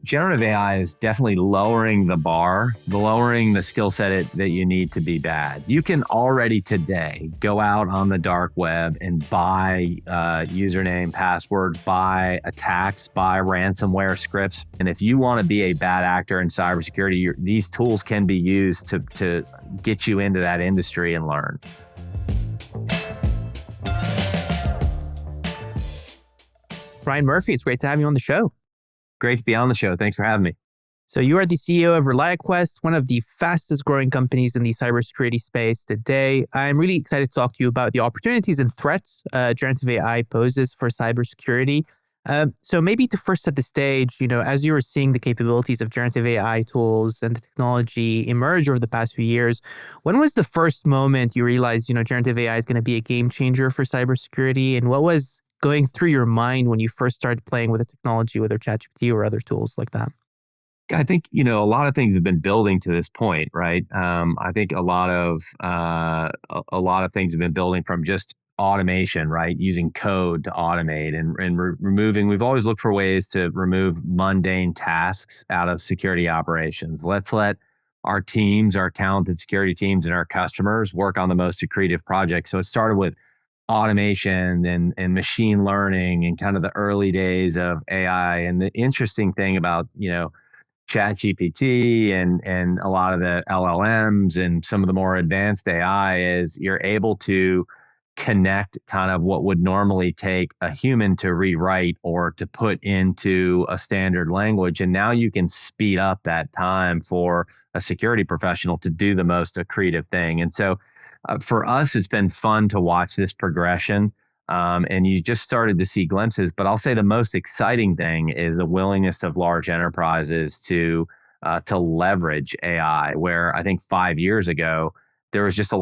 Generative AI is definitely lowering the bar, lowering the skill set that you need to be bad. You can already today go out on the dark web and buy username, passwords, buy attacks, buy ransomware scripts. And if you want to be a bad actor in cybersecurity, these tools can be used to get you into that industry and learn. Brian Murphy, it's great to have you on the show. Great to be on the show. Thanks for having me. So you are the CEO of ReliaQuest, one of the fastest growing companies in the cybersecurity space today. I'm really excited to talk to you about the opportunities and threats generative AI poses for cybersecurity. So maybe to first set the stage, as you were seeing the capabilities of generative AI tools and the technology emerge over the past few years, when was the first moment you realized, generative AI is going to be a game changer for cybersecurity? And what was going through your mind when you first started playing with the technology, whether ChatGPT or other tools like that? I think, a lot of things have been building to this point, right? I think a lot of things have been building from just automation, right? Using code to automate and removing. We've always looked for ways to remove mundane tasks out of security operations. Let's let our teams, our talented security teams, and our customers work on the most creative projects. So it started with automation and machine learning and kind of the early days of AI. And the interesting thing about, ChatGPT and a lot of the LLMs and some of the more advanced AI is you're able to connect kind of what would normally take a human to rewrite or to put into a standard language. And now you can speed up that time for a security professional to do the most creative thing. And so for us, it's been fun to watch this progression. And you just started to see glimpses. But I'll say the most exciting thing is the willingness of large enterprises to leverage AI, where I think 5 years ago, there was just a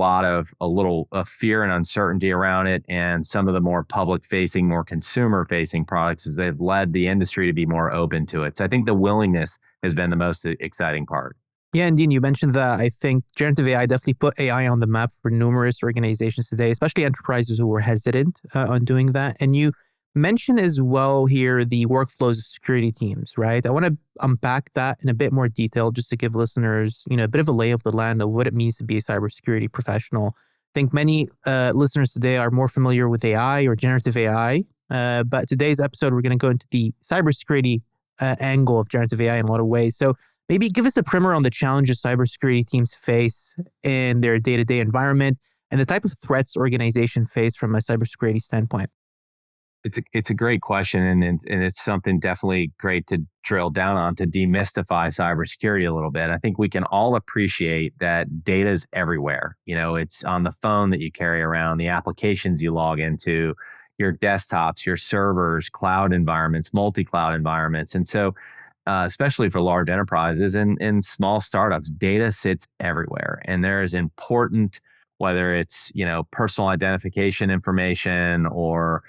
little fear and uncertainty around it. And some of the more public facing, more consumer facing products, they've led the industry to be more open to it. So I think the willingness has been the most exciting part. Yeah, indeed. You mentioned that. I think generative AI definitely put AI on the map for numerous organizations today, especially enterprises who were hesitant on doing that. And you mentioned as well here the workflows of security teams, right? I want to unpack that in a bit more detail just to give listeners, a bit of a lay of the land of what it means to be a cybersecurity professional. I think many listeners today are more familiar with AI or generative AI, but today's episode, we're going to go into the cybersecurity angle of generative AI in a lot of ways. So maybe give us a primer on the challenges cybersecurity teams face in their day-to-day environment and the type of threats organizations face from a cybersecurity standpoint. It's a great question, and it's something definitely great to drill down on to demystify cybersecurity a little bit. I think we can all appreciate that data is everywhere. It's on the phone that you carry around, the applications you log into, your desktops, your servers, cloud environments, multi-cloud environments. And so especially for large enterprises and small startups, data sits everywhere. And there is important, whether it's, personal identification information or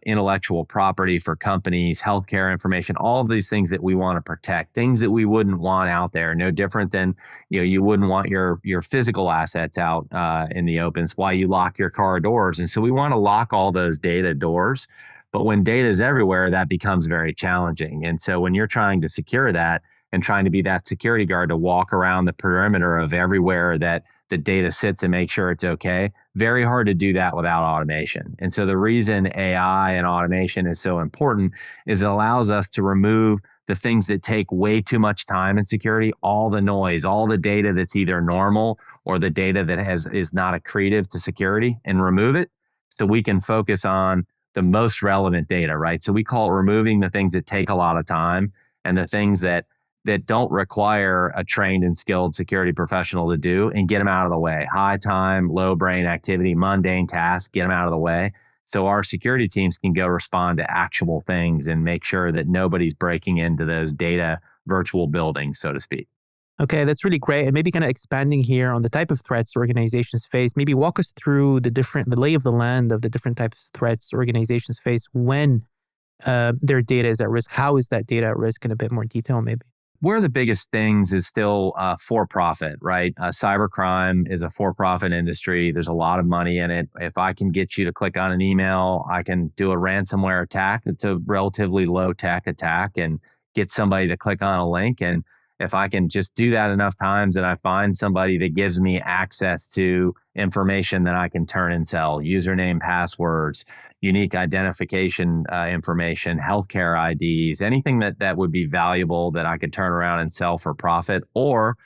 intellectual property for companies, healthcare information, all of these things that we want to protect, things that we wouldn't want out there, no different than, you wouldn't want your physical assets out in the open. It's why you lock your car doors. And so we want to lock all those data doors. But when data is everywhere, that becomes very challenging. And so when you're trying to secure that and trying to be that security guard to walk around the perimeter of everywhere that the data sits and make sure it's okay, very hard to do that without automation. And so the reason AI and automation is so important is it allows us to remove the things that take way too much time in security, all the noise, all the data that's either normal or the data that is not accretive to security, and remove it so we can focus on the most relevant data, right? So we call it removing the things that take a lot of time and the things that don't require a trained and skilled security professional to do, and get them out of the way. High time, low brain activity, mundane tasks, get them out of the way. So our security teams can go respond to actual things and make sure that nobody's breaking into those data virtual buildings, so to speak. Okay, that's really great. And maybe kind of expanding here on the type of threats organizations face, maybe walk us through the lay of the land of the different types of threats organizations face when their data is at risk. How is that data at risk in a bit more detail, maybe? One of the biggest things is still for-profit, right? Cybercrime is a for-profit industry. There's a lot of money in it. If I can get you to click on an email, I can do a ransomware attack. It's a relatively low-tech attack, and get somebody to click on a link. And if I can just do that enough times and I find somebody that gives me access to information that I can turn and sell, username, passwords, unique identification information, healthcare IDs, anything that would be valuable that I could turn around and sell for profit, or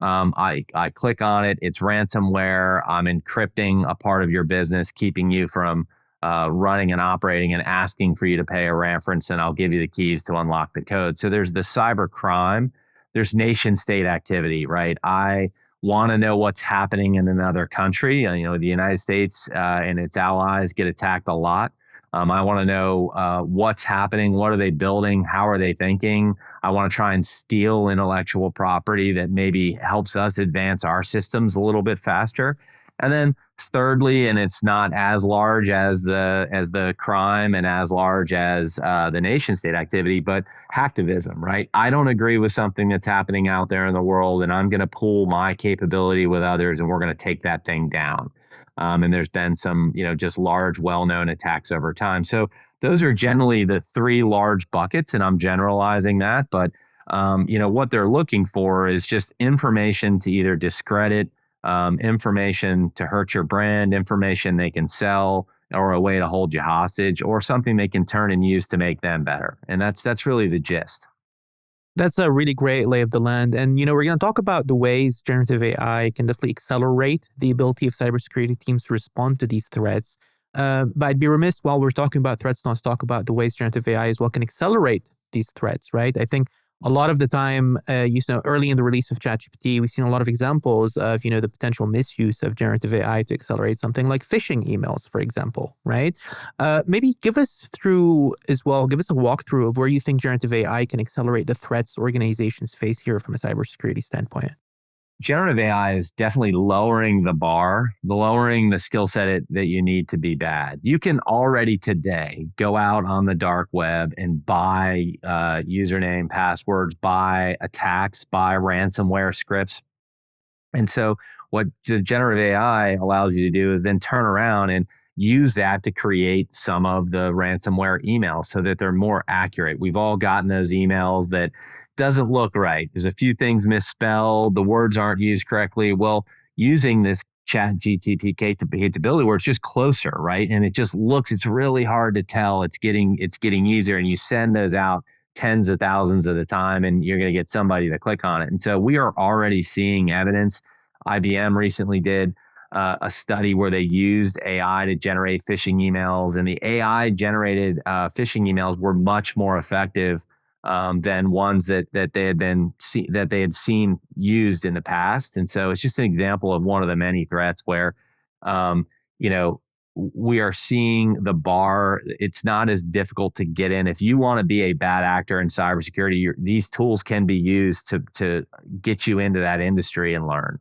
I click on it. It's ransomware. I'm encrypting a part of your business, keeping you from running and operating, and asking for you to pay a reference, and I'll give you the keys to unlock the code. So there's the cyber crime. There's nation state activity, right? I want to know what's happening in another country. The United States and its allies get attacked a lot. I want to know what's happening. What are they building? How are they thinking? I want to try and steal intellectual property that maybe helps us advance our systems a little bit faster. And then thirdly, and it's not as large as the crime and as large as the nation state activity, but hacktivism, right? I don't agree with something that's happening out there in the world, and I'm going to pool my capability with others, and we're going to take that thing down. And there's been some, just large, well-known attacks over time. So those are generally the three large buckets, and I'm generalizing that. But what they're looking for is just information to either discredit, information to hurt your brand, information they can sell, or a way to hold you hostage, or something they can turn and use to make them better. And that's really the gist. That's a really great lay of the land. And, we're going to talk about the ways generative AI can definitely accelerate the ability of cybersecurity teams to respond to these threats. But I'd be remiss while we're talking about threats not to talk about the ways generative AI as well can accelerate these threats, right? I think a lot of the time, early in the release of ChatGPT, we've seen a lot of examples of, the potential misuse of generative AI to accelerate something like phishing emails, for example, right? Maybe give us a walkthrough of where you think generative AI can accelerate the threats organizations face here from a cybersecurity standpoint. Generative AI is definitely lowering the bar, lowering the skill set that you need to be bad. You can already today go out on the dark web and buy username, passwords, buy attacks, buy ransomware scripts. And so what the generative AI allows you to do is then turn around and use that to create some of the ransomware emails so that they're more accurate. We've all gotten those emails that doesn't look right. There's a few things misspelled. The words aren't used correctly. Well, using this chat GTP capability where it's just closer, right? And it's really hard to tell. It's getting easier. And you send those out tens of thousands at a time, and you're going to get somebody to click on it. And so we are already seeing evidence. IBM recently did a study where they used AI to generate phishing emails, and the AI generated phishing emails were much more effective than ones that they had seen used in the past. And so it's just an example of one of the many threats where, um, you know, we are seeing the bar. It's not as difficult to get in. If you want to be a bad actor in cybersecurity, these tools can be used to get you into that industry and learn.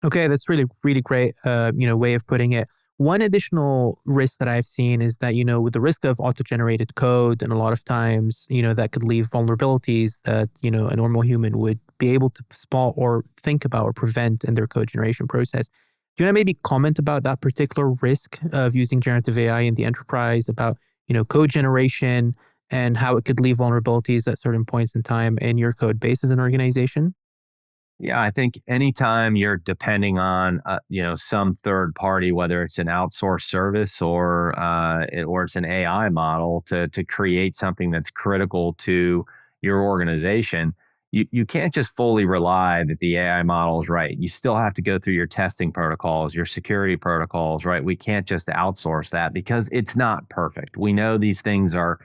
Okay, that's really, really great, way of putting it. One additional risk that I've seen is that, with the risk of auto-generated code, and a lot of times, that could leave vulnerabilities that, a normal human would be able to spot or think about or prevent in their code generation process. Do you want to maybe comment about that particular risk of using generative AI in the enterprise, about, code generation and how it could leave vulnerabilities at certain points in time in your code base as an organization? Yeah, I think anytime you're depending on some third party, whether it's an outsourced service or it's an AI model to create something that's critical to your organization, you can't just fully rely that the AI model is right. You still have to go through your testing protocols, your security protocols, right? We can't just outsource that because it's not perfect. We know these things are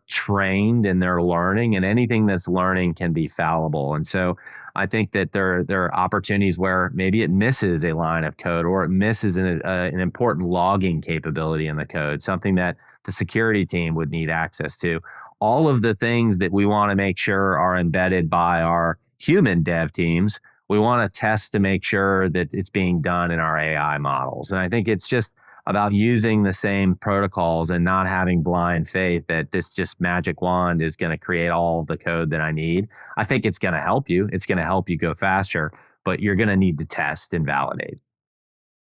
trained and they're learning, and anything that's learning can be fallible. And so I think that there are opportunities where maybe it misses a line of code, or it misses an important logging capability in the code, something that the security team would need access to. All of the things that we want to make sure are embedded by our human dev teams, we want to test to make sure that it's being done in our AI models. And I think it's just about using the same protocols and not having blind faith that this just magic wand is going to create all of the code that I need. I think it's going to help you. It's going to help you go faster, but you're going to need to test and validate.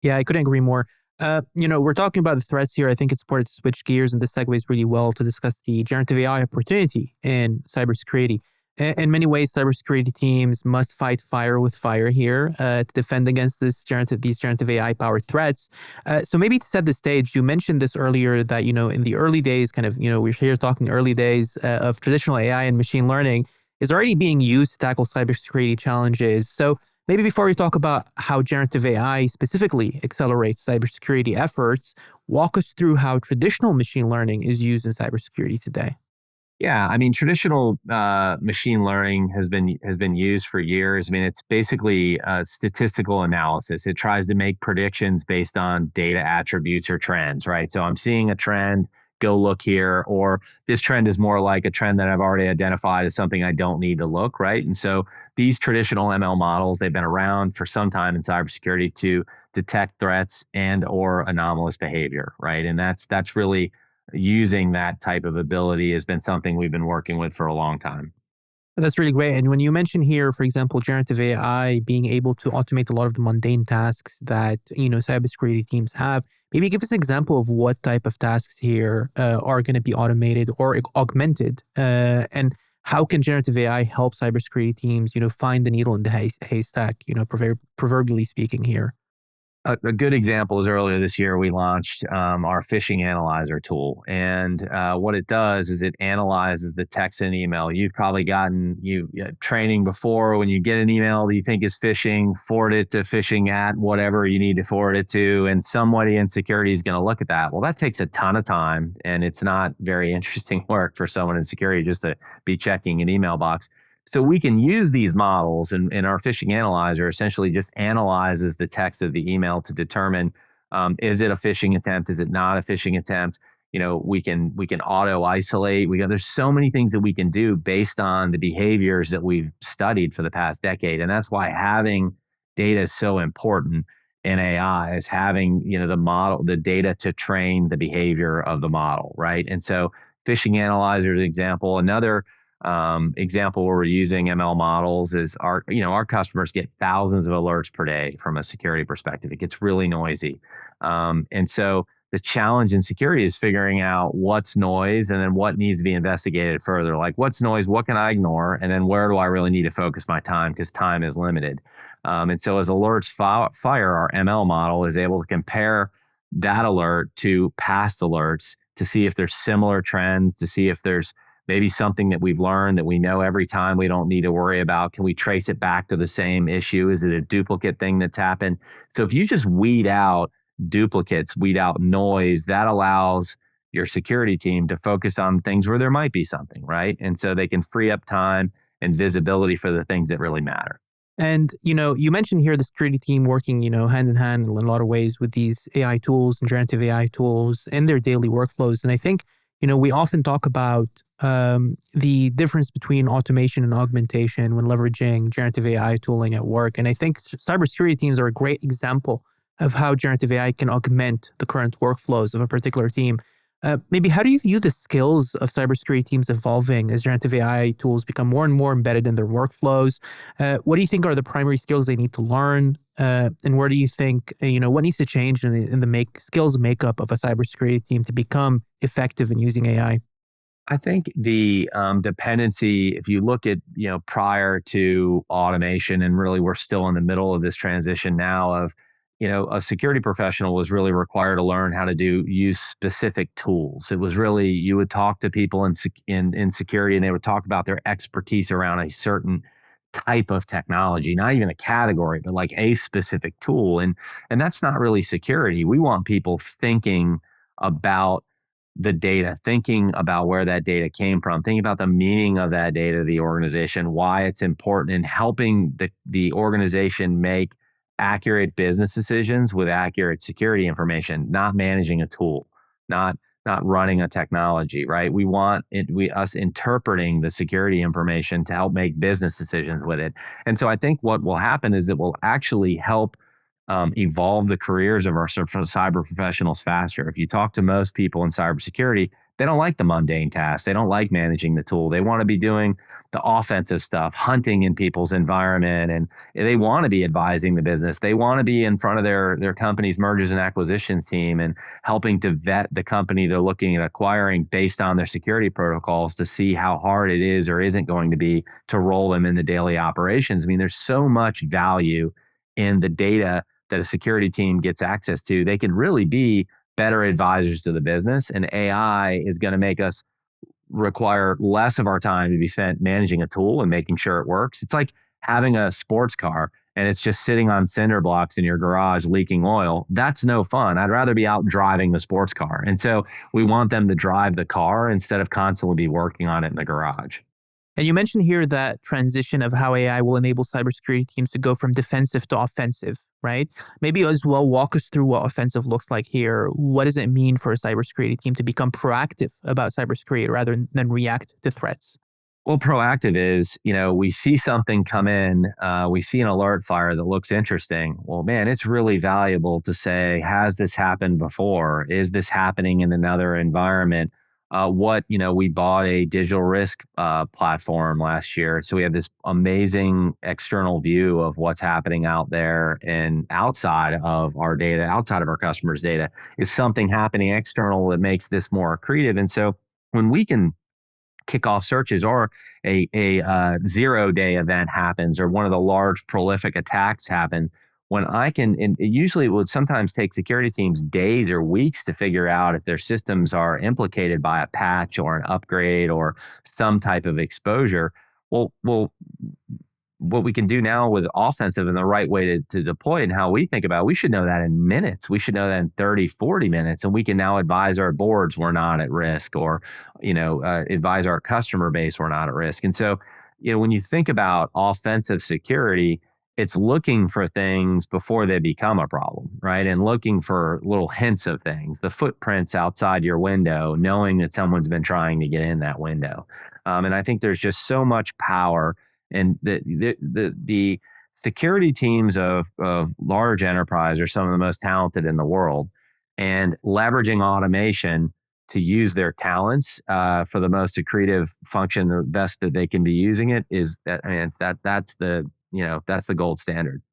Yeah, I couldn't agree more. We're talking about the threats here. I think it's important to switch gears, and this segues really well to discuss the generative AI opportunity in cybersecurity. In many ways, cybersecurity teams must fight fire with fire here to defend against these generative AI powered threats. So maybe to set the stage, you mentioned this earlier that in the early days, we're here talking early days of traditional AI and machine learning is already being used to tackle cybersecurity challenges. So maybe before we talk about how generative AI specifically accelerates cybersecurity efforts, walk us through how traditional machine learning is used in cybersecurity today. Yeah, I mean, traditional machine learning has been used for years. I mean, it's basically statistical analysis. It tries to make predictions based on data attributes or trends, right? So I'm seeing a trend, go look here, or this trend is more like a trend that I've already identified as something I don't need to look, right? And so these traditional ML models, they've been around for some time in cybersecurity to detect threats and or anomalous behavior, right? And that's really using that type of ability has been something we've been working with for a long time. That's really great. And when you mention here, for example, generative AI being able to automate a lot of the mundane tasks that, cybersecurity teams have, maybe give us an example of what type of tasks here are going to be automated or augmented. And how can generative AI help cybersecurity teams, find the needle in the haystack, proverbially speaking here? A good example is earlier this year, we launched our phishing analyzer tool. And what it does is it analyzes the text and email. You've probably gotten training before when you get an email that you think is phishing, forward it to phishing at whatever you need to forward it to. And somebody in security is going to look at that. Well, that takes a ton of time. And it's not very interesting work for someone in security just to be checking an email box. So we can use these models, and our phishing analyzer essentially just analyzes the text of the email to determine is it a phishing attempt, is it not a phishing attempt. We can auto isolate. There's so many things that we can do based on the behaviors that we've studied for the past decade, and that's why having data is so important in AI. Is having the data to train the behavior of the model, right? And so phishing analyzer is an example. Another example where we're using ML models is our customers get thousands of alerts per day from a security perspective. It gets really noisy. And so the challenge in security is figuring out what's noise and then what needs to be investigated further. Like what's noise, what can I ignore? And then where do I really need to focus my time because time is limited. And so as alerts fire, our ML model is able to compare that alert to past alerts to see if there's similar trends, to see if there's maybe something that we've learned that we know every time we don't need to worry about. Can we trace it back to the same issue? Is it a duplicate thing that's happened? So if you just weed out duplicates, weed out noise, that allows your security team to focus on things where there might be something, right? And so they can free up time and visibility for the things that really matter. And, you mentioned here the security team working, hand in hand in a lot of ways with these AI tools and generative AI tools in their daily workflows. And I think, we often talk about the difference between automation and augmentation when leveraging generative AI tooling at work. And I think cybersecurity teams are a great example of how generative AI can augment the current workflows of a particular team. Maybe how do you view the skills of cybersecurity teams evolving as generative AI tools become more and more embedded in their workflows? What do you think are the primary skills they need to learn? And where do you think, what needs to change in the skills makeup of a cybersecurity team to become effective in using AI? I think the dependency, if you look at, prior to automation, and really we're still in the middle of this transition now of, a security professional was really required to learn how to use specific tools. It was really, you would talk to people in security and they would talk about their expertise around a certain type of technology, not even a category, but like a specific tool. And that's not really security. We want people thinking about the data, thinking about where that data came from, thinking about the meaning of that data, the organization, why it's important, and helping the organization make accurate business decisions with accurate security information, not managing a tool, not running a technology, right? We want us interpreting the security information to help make business decisions with it. And so I think what will happen is it will actually help evolve the careers of our cyber professionals faster. If you talk to most people in cybersecurity, They don't like the mundane tasks. They don't like managing the tool. They want to be doing the offensive stuff, hunting in people's environment, and they want to be advising the business. They want to be in front of their company's mergers and acquisitions team and helping to vet the company they're looking at acquiring based on their security protocols to see how hard it is or isn't going to be to roll them into daily operations. I mean, there's so much value in the data that a security team gets access to. They can really be better advisors to the business, and AI is going to make us require less of our time to be spent managing a tool and making sure it works. It's like having a sports car and it's just sitting on cinder blocks in your garage leaking oil. That's no fun. I'd rather be out driving the sports car. And so we want them to drive the car instead of constantly be working on it in the garage. And you mentioned here that transition of how AI will enable cybersecurity teams to go from defensive to offensive, right? Maybe as well walk us through what offensive looks like here. What does it mean for a cybersecurity team to become proactive about cybersecurity rather than react to threats? Well, proactive is, we see something come in, we see an alert fire that looks interesting. Well, man, it's really valuable to say, has this happened before? Is this happening in another environment? We bought a digital risk platform last year. So we have this amazing external view of what's happening out there and outside of our data, outside of our customers' data. Is something happening external that makes this more accretive? And so when we can kick off searches or a 0 day event happens or one of the large prolific attacks happen, when I can, and it usually would sometimes take security teams days or weeks to figure out if their systems are implicated by a patch or an upgrade or some type of exposure. Well, what we can do now with offensive and the right way to deploy it and how we think about it, we should know that in minutes. We should know that in 30, 40 minutes. And we can now advise our boards we're not at risk or, advise our customer base we're not at risk. And so, when you think about offensive security, it's looking for things before they become a problem, right? And looking for little hints of things, the footprints outside your window, knowing that someone's been trying to get in that window. And I think there's just so much power and the security teams of large enterprise are some of the most talented in the world, and leveraging automation to use their talents for the most accretive function, the best that they can be using it is that. I mean, that's the gold standard.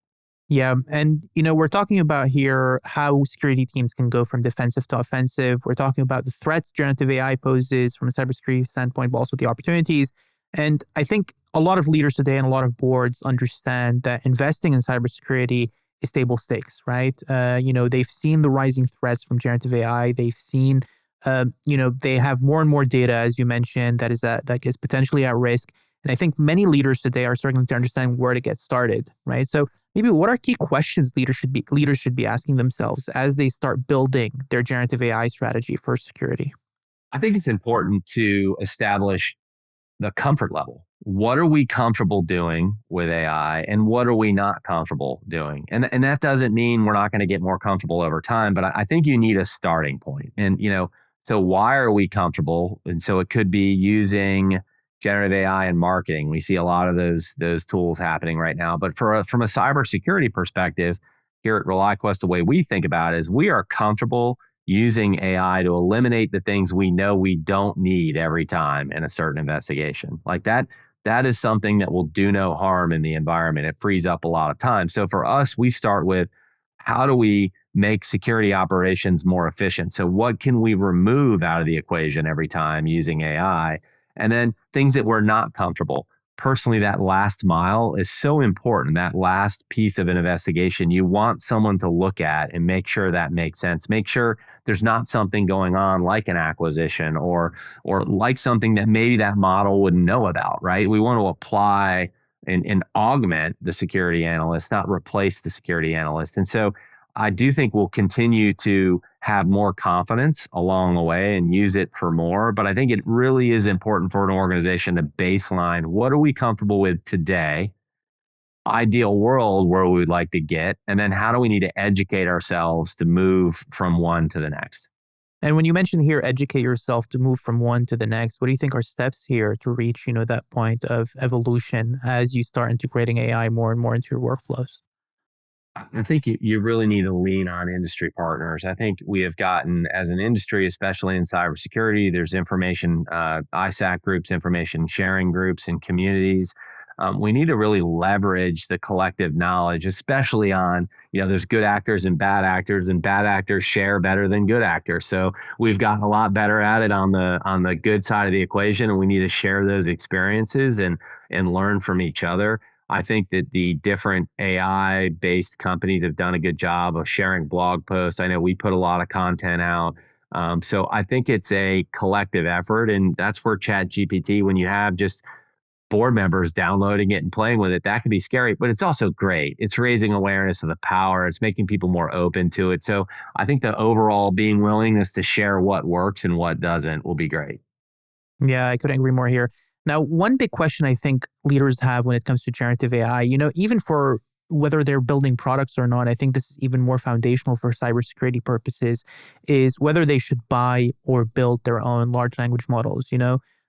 Yeah. And, we're talking about here how security teams can go from defensive to offensive. We're talking about the threats generative AI poses from a cybersecurity standpoint, but also the opportunities. And I think a lot of leaders today and a lot of boards understand that investing in cybersecurity is table stakes, right? They've seen the rising threats from generative AI. They've seen, they have more and more data, as you mentioned, that is potentially at risk. And I think many leaders today are starting to understand where to get started, right? So maybe what are key questions leaders should be asking themselves as they start building their generative AI strategy for security? I think it's important to establish the comfort level. What are we comfortable doing with AI and what are we not comfortable doing? And that doesn't mean we're not going to get more comfortable over time, but I think you need a starting point. And, so why are we comfortable? And so it could be using generative AI in marketing. We see a lot of those tools happening right now. But from a cybersecurity perspective, here at ReliaQuest, the way we think about it is we are comfortable using AI to eliminate the things we know we don't need every time in a certain investigation. Like that is something that will do no harm in the environment. It frees up a lot of time. So for us, we start with how do we make security operations more efficient? So what can we remove out of the equation every time using AI? And then things that we're not comfortable. Personally, that last mile is so important. That last piece of an investigation, you want someone to look at and make sure that makes sense. Make sure there's not something going on like an acquisition or like something that maybe that model wouldn't know about, right? We want to apply and augment the security analyst, not replace the security analyst. And so I do think we'll continue to have more confidence along the way and use it for more. But I think it really is important for an organization to baseline what are we comfortable with today, ideal world where we would like to get, and then how do we need to educate ourselves to move from one to the next. And when you mention here, educate yourself to move from one to the next, what do you think are steps here to reach, that point of evolution as you start integrating AI more and more into your workflows? I think you really need to lean on industry partners. I think we have gotten, as an industry, especially in cybersecurity, there's information, ISAC groups, information sharing groups, and communities. We need to really leverage the collective knowledge, especially on, there's good actors and bad actors share better than good actors. So we've gotten a lot better at it on the good side of the equation, and we need to share those experiences and learn from each other. I think that the different AI based companies have done a good job of sharing blog posts. I know we put a lot of content out. So I think it's a collective effort. And that's where Chat GPT, when you have just board members downloading it and playing with it, that can be scary, but it's also great. It's raising awareness of the power. It's making people more open to it. So I think the overall being willingness to share what works and what doesn't will be great. Yeah, I couldn't agree more here. Now, one big question I think leaders have when it comes to generative AI, even for whether they're building products or not, I think this is even more foundational for cybersecurity purposes, is whether they should buy or build their own large language models.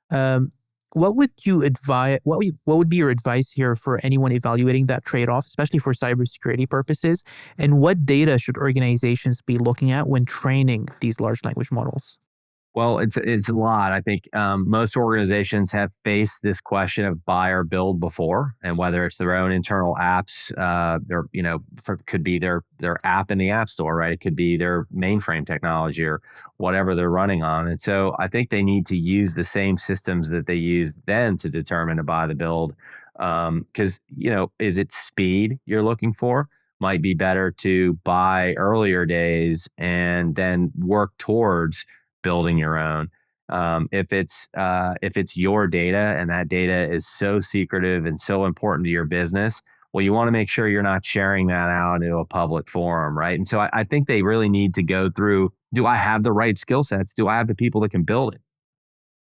Um, what would you advise? What would be your advice here for anyone evaluating that trade-off, especially for cybersecurity purposes? And what data should organizations be looking at when training these large language models? Well, it's a lot. I think most organizations have faced this question of buy or build before, and whether it's their own internal apps, could be their app in the app store, right? It could be their mainframe technology or whatever they're running on. And so I think they need to use the same systems that they used then to determine to buy the build. Because is it speed you're looking for? Might be better to buy earlier days and then work towards building your own. If it's your data and that data is so secretive and so important to your business, well, you want to make sure you're not sharing that out into a public forum, right? And so I think they really need to go through: do I have the right skill sets? Do I have the people that can build it?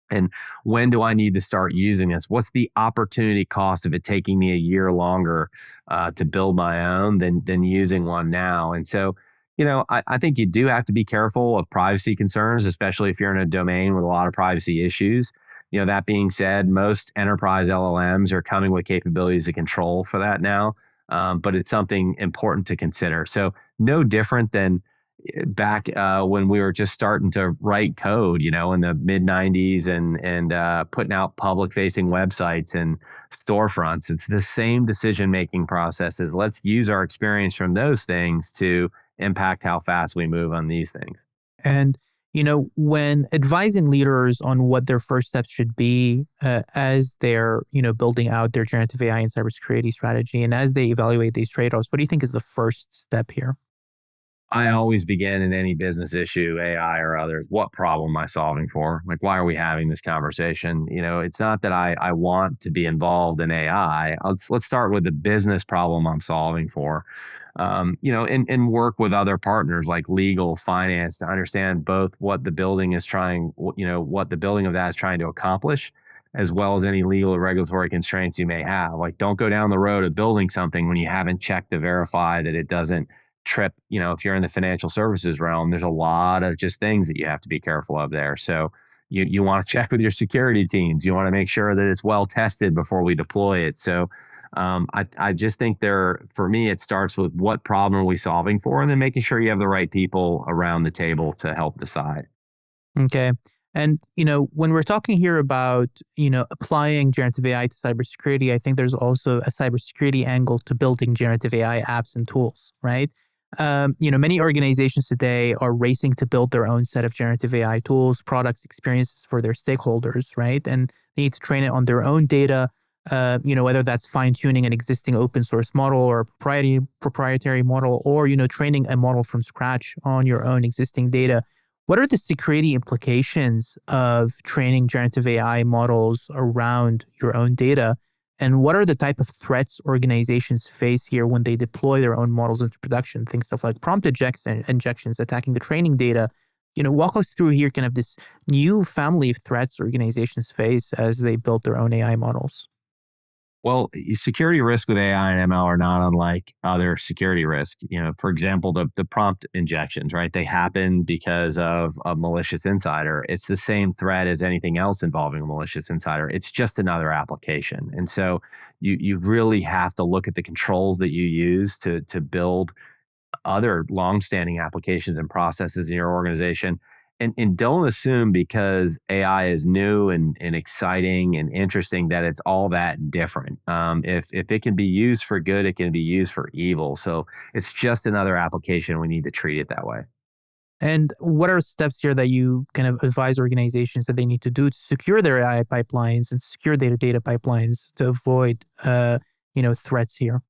And when do I need to start using this? What's the opportunity cost of it taking me a year longer to build my own than using one now? And so, I think you do have to be careful of privacy concerns, especially if you're in a domain with a lot of privacy issues. That being said, most enterprise LLMs are coming with capabilities of control for that now, but it's something important to consider. So no different than back when we were just starting to write code, in the mid 90s and putting out public facing websites and storefronts. It's the same decision making processes. Let's use our experience from those things to impact how fast we move on these things. And, when advising leaders on what their first steps should be as they're, building out their generative AI and cybersecurity strategy, and as they evaluate these trade-offs, what do you think is the first step here? I always begin in any business issue, AI or others, what problem am I solving for? Like, why are we having this conversation? It's not that I want to be involved in AI. Let's start with the business problem I'm solving for. And work with other partners like legal, finance to understand both what the building is trying, what the building of that is trying to accomplish, as well as any legal or regulatory constraints you may have. Like, don't go down the road of building something when you haven't checked to verify that it doesn't trip. If you're in the financial services realm, there's a lot of just things that you have to be careful of there. So you want to check with your security teams. You want to make sure that it's well tested before we deploy it. So I just think for me, it starts with what problem are we solving for, and then making sure you have the right people around the table to help decide. Okay. And, when we're talking here about, applying generative AI to cybersecurity, I think there's also a cybersecurity angle to building generative AI apps and tools, right? Many organizations today are racing to build their own set of generative AI tools, products, experiences for their stakeholders, right? And they need to train it on their own data, whether that's fine tuning an existing open source model or a proprietary model, or, training a model from scratch on your own existing data. What are the security implications of training generative AI models around your own data? And what are the type of threats organizations face here when they deploy their own models into production? Things stuff like injections, attacking the training data. Walk us through here kind of this new family of threats organizations face as they build their own AI models. Well, security risk with AI and ML are not unlike other security risk. For example, the prompt injections, right? They happen because of a malicious insider. It's the same threat as anything else involving a malicious insider. It's just another application. And so you really have to look at the controls that you use to build other longstanding applications and processes in your organization. And don't assume because AI is new and exciting and interesting that it's all that different. If it can be used for good, it can be used for evil. So it's just another application. We need to treat it that way. And what are steps here that you kind of advise organizations that they need to do to secure their AI pipelines and secure their data pipelines to avoid, threats here?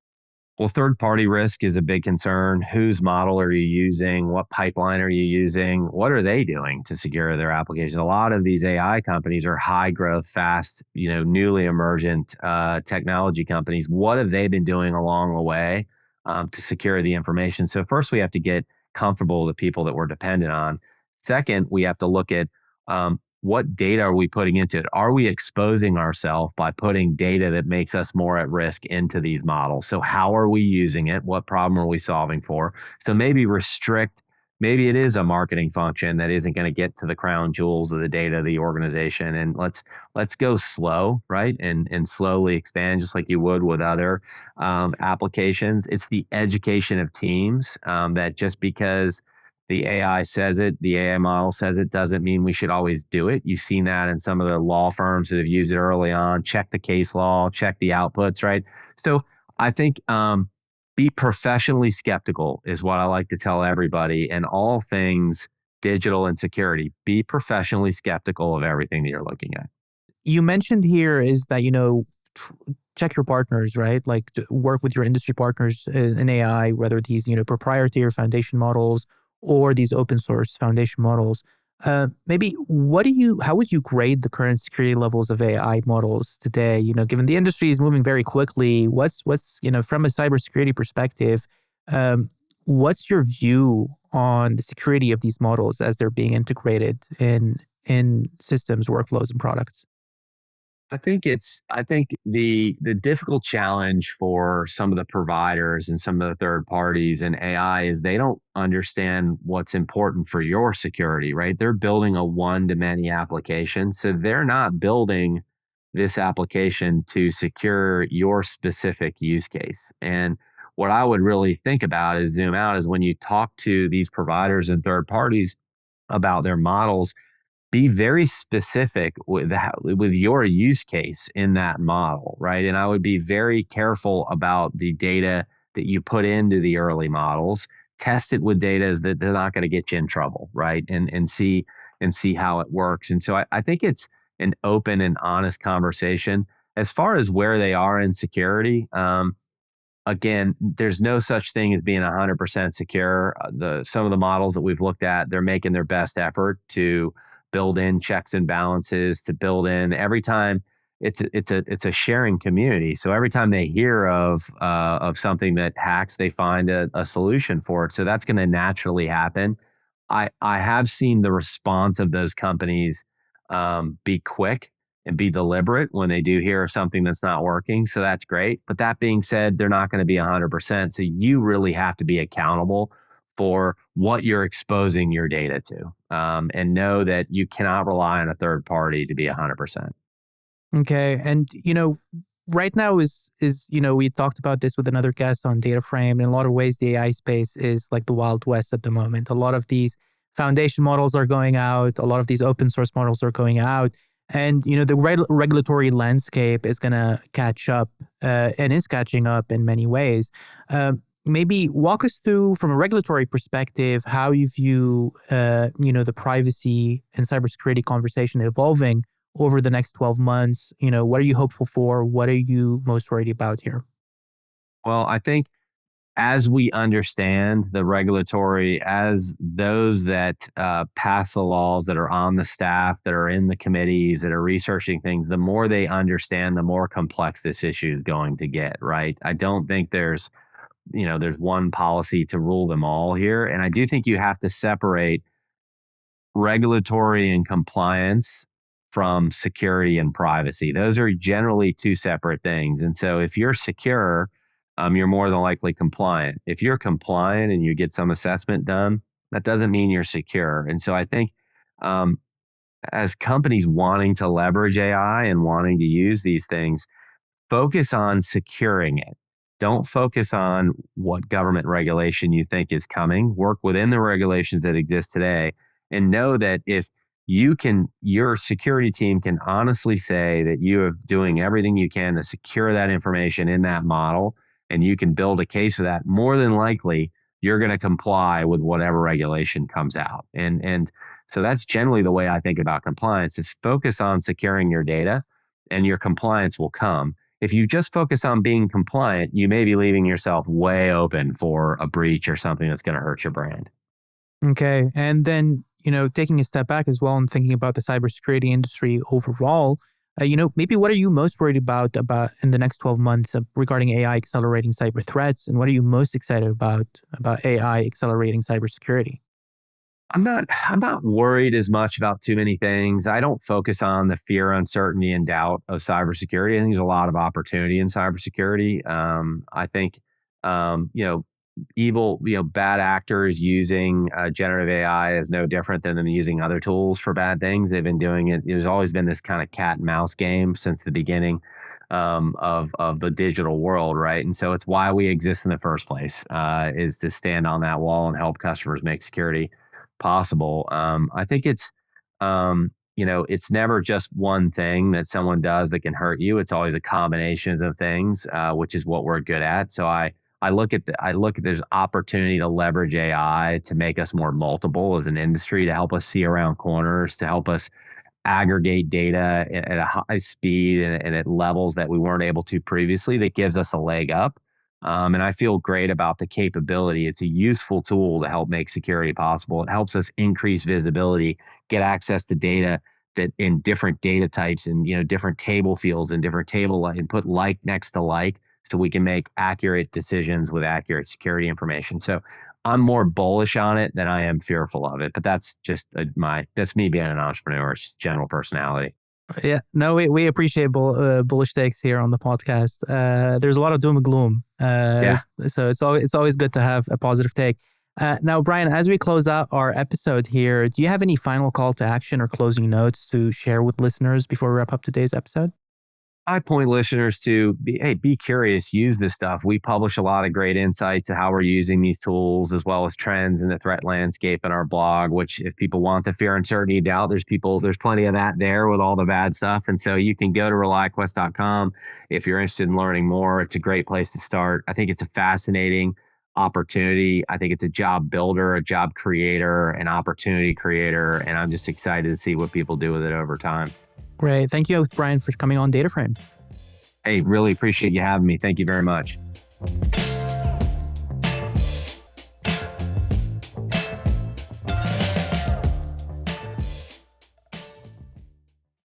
Well, third party risk is a big concern. Whose model are you using? What pipeline are you using? What are they doing to secure their application? A lot of these AI companies are high growth, fast, newly emergent technology companies. What have they been doing along the way to secure the information? So, first, we have to get comfortable with the people that we're dependent on. Second, we have to look at what data are we putting into it? Are we exposing ourselves by putting data that makes us more at risk into these models? So, how are we using it? What problem are we solving for? So, maybe restrict, maybe it is a marketing function that isn't going to get to the crown jewels of the data of the organization. And let's go slow, right? And slowly expand just like you would with other applications. It's the education of teams that just because the AI says it, the AI model says it, doesn't mean we should always do it. You've seen that in some of the law firms that have used it early on. Check the case law, check the outputs, right? So I think be professionally skeptical is what I like to tell everybody in all things digital and security. Be professionally skeptical of everything that you're looking at. You mentioned here is that, tr- check your partners, right? Like to work with your industry partners in AI, whether these, proprietary foundation models or these open source foundation models. Maybe how would you grade the current security levels of AI models today? Given the industry is moving very quickly, from a cybersecurity perspective, um, what's your view on the security of these models as they're being integrated in systems, workflows, and products? I think the difficult challenge for some of the providers and some of the third parties in AI is they don't understand what's important for your security, right? They're building a one to many application. So they're not building this application to secure your specific use case. And what I would really think about is zoom out is when you talk to these providers and third parties about their models, be very specific with your use case in that model, right? And I would be very careful about the data that you put into the early models. Test it with data that they're not going to get you in trouble, right? And see how it works. And so I think it's an open and honest conversation as far as where they are in security. Again, there's no such thing as being 100% secure. Some of the models that we've looked at, they're making their best effort to build in checks and balances, to build in every time it's a sharing community. So every time they hear of something that hacks, they find a solution for it. So that's going to naturally happen. I have seen the response of those companies be quick and be deliberate when they do hear of something that's not working. So that's great. But that being said, they're not going to be 100%. So you really have to be accountable for what you're exposing your data to, and know that you cannot rely on a third party to be 100%. Okay. And, right now we talked about this with another guest on Data Frame. In a lot of ways, the AI space is like the Wild West at the moment. A lot of these foundation models are going out, a lot of these open source models are going out. And, the regulatory landscape is going to catch up and is catching up in many ways. Maybe walk us through, from a regulatory perspective, how you view, the privacy and cybersecurity conversation evolving over the next 12 months? What are you hopeful for? What are you most worried about here? Well, I think as we understand the regulatory, as those that pass the laws, that are on the staff, that are in the committees, that are researching things, the more they understand, the more complex this issue is going to get, right? I don't think there's one policy to rule them all here. And I do think you have to separate regulatory and compliance from security and privacy. Those are generally two separate things. And so if you're secure, you're more than likely compliant. If you're compliant and you get some assessment done, that doesn't mean you're secure. And so I think um, as companies wanting to leverage AI and wanting to use these things, focus on securing it. Don't focus on what government regulation you think is coming. Work within the regulations that exist today and know that if your security team can honestly say that you are doing everything you can to secure that information in that model and you can build a case for that, more than likely you're going to comply with whatever regulation comes out. And so that's generally the way I think about compliance is focus on securing your data and your compliance will come. If you just focus on being compliant, you may be leaving yourself way open for a breach or something that's going to hurt your brand. Okay. And then, taking a step back as well and thinking about the cybersecurity industry overall, maybe what are you most worried about in the next 12 months regarding AI accelerating cyber threats? And what are you most excited about AI accelerating cybersecurity? I'm not worried as much about too many things. I don't focus on the fear, uncertainty, and doubt of cybersecurity. I think there's a lot of opportunity in cybersecurity. I think evil, bad actors using generative AI is no different than them using other tools for bad things. They've been doing it. There's always been this kind of cat and mouse game since the beginning of the digital world, right? And so it's why we exist in the first place, is to stand on that wall and help customers make security possible. I think it's never just one thing that someone does that can hurt you. It's always a combination of things, which is what we're good at. So I look at there's opportunity to leverage AI to make us more multiple as an industry, to help us see around corners, to help us aggregate data at a high speed and at levels that we weren't able to previously. That gives us a leg up. And I feel great about the capability. It's a useful tool to help make security possible. It helps us increase visibility, get access to data that in different data types and different table fields and different table and put like next to like so we can make accurate decisions with accurate security information. So I'm more bullish on it than I am fearful of it. But that's just that's me being an entrepreneur. It's just general personality. Yeah, no, we appreciate bullish takes here on the podcast. There's a lot of doom and gloom, Yeah. so it's always good to have a positive take. Now, Brian, as we close out our episode here, do you have any final call to action or closing notes to share with listeners before we wrap up today's episode? I point listeners to be curious, use this stuff. We publish a lot of great insights to how we're using these tools, as well as trends in the threat landscape in our blog, which if people want the fear, uncertainty, doubt, there's plenty of that there with all the bad stuff. And so you can go to ReliaQuest.com if you're interested in learning more. It's a great place to start. I think it's a fascinating opportunity. I think it's a job builder, a job creator, an opportunity creator. And I'm just excited to see what people do with it over time. Great. Thank you, Brian, for coming on DataFrame. Hey, really appreciate you having me. Thank you very much.